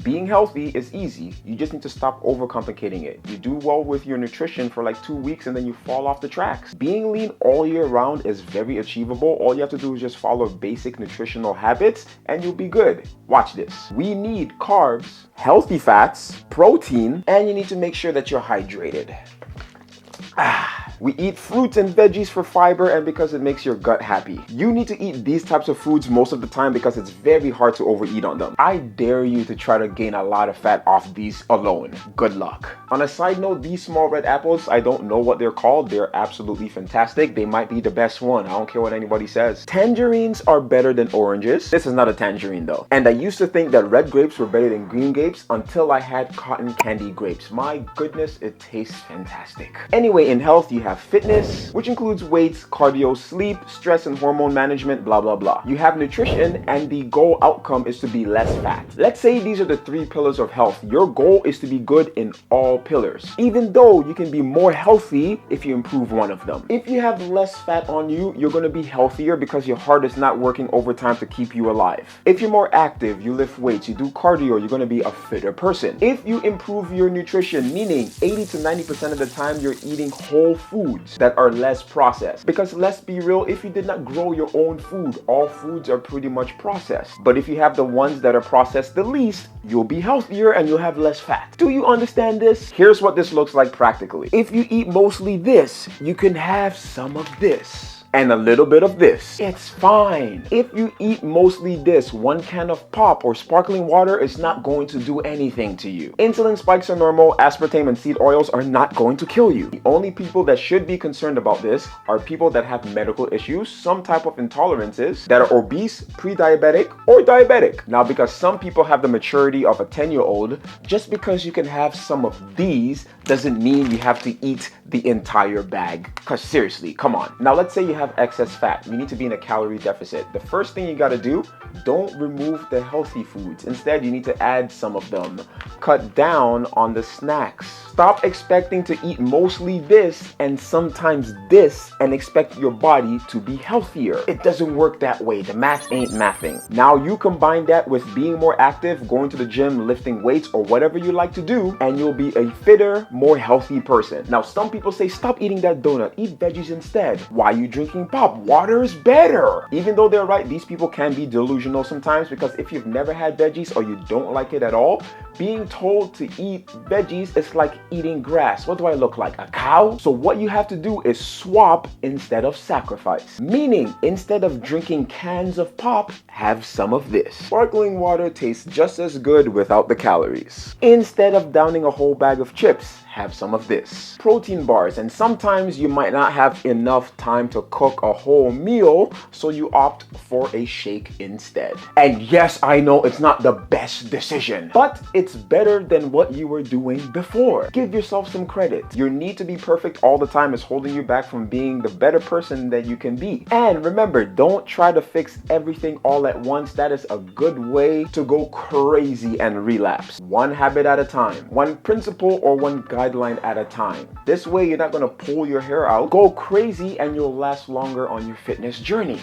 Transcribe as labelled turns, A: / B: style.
A: Being healthy is easy. You just need to stop overcomplicating it. You do well with your nutrition for like 2 weeks and then you fall off the tracks. Being lean all year round is very achievable. All you have to do is just follow basic nutritional habits and you'll be good. Watch this. We need carbs, healthy fats, protein, and you need to make sure that you're hydrated. We eat fruits and veggies for fiber and because it makes your gut happy. You need to eat these types of foods most of the time because it's very hard to overeat on them. I dare you to try to gain a lot of fat off these alone. Good luck. On a side note, these small red apples, I don't know what they're called. They're absolutely fantastic. They might be the best one. I don't care what anybody says. Tangerines are better than oranges. This is not a tangerine though. And I used to think that red grapes were better than green grapes until I had cotton candy grapes. My goodness, it tastes fantastic. Anyway, in health, you have fitness, which includes weights, cardio, sleep, stress and hormone management, blah, blah, blah. You have nutrition, and the goal outcome is to be less fat. Let's say these are the 3 pillars of health. Your goal is to be good in all pillars, even though you can be more healthy if you improve one of them. If you have less fat on you, you're going to be healthier because your heart is not working overtime to keep you alive. If you're more active, you lift weights, you do cardio, you're going to be a fitter person. If you improve your nutrition, meaning 80 to 90% of the time you're eating whole foods that are less processed. Because let's be real, if you did not grow your own food, all foods are pretty much processed. But if you have the ones that are processed the least, you'll be healthier and you'll have less fat. Do you understand this? Here's what this looks like practically. If you eat mostly this, you can have some of this and a little bit of this. It's fine. If you eat mostly this, 1 can of pop or sparkling water is not going to do anything to you. Insulin spikes are normal. Aspartame and seed oils are not going to kill you. The only people that should be concerned about this are people that have medical issues, some type of intolerances, that are obese, pre-diabetic, or diabetic. Now, because some people have the maturity of a 10-year-old, just because you can have some of these doesn't mean you have to eat the entire bag. Because seriously, come on. Now, let's say you have excess fat. You need to be in a calorie deficit. The first thing you got to do, don't remove the healthy foods. Instead, you need to add some of them. Cut down on the snacks. Stop expecting to eat mostly this and sometimes this and expect your body to be healthier. It doesn't work that way. The math ain't mathing. Now you combine that with being more active, going to the gym, lifting weights, or whatever you like to do, and you'll be a fitter, more healthy person. Now, some people say, stop eating that donut, eat veggies instead. Why are you drinking pop? Water is better. Even though they're right, these people can be delusional sometimes, because if you've never had veggies or you don't like it at all, being told to eat veggies is like eating grass. What do I look like? A cow? So what you have to do is swap instead of sacrifice. Meaning, instead of drinking cans of pop, have some of this. Sparkling water tastes just as good without the calories. Instead of downing a whole bag of chips, have some of this. Protein bars, and sometimes you might not have enough time to cook a whole meal, so you opt for a shake instead. And yes, I know it's not the best decision, but it's better than what you were doing before. Give yourself some credit. Your need to be perfect all the time is holding you back from being the better person that you can be. And remember, don't try to fix everything all at once. That is a good way to go crazy and relapse. One habit at a time, one principle or one guideline at a time. This way, you're not going to pull your hair out, go crazy, and you'll last longer on your fitness journey.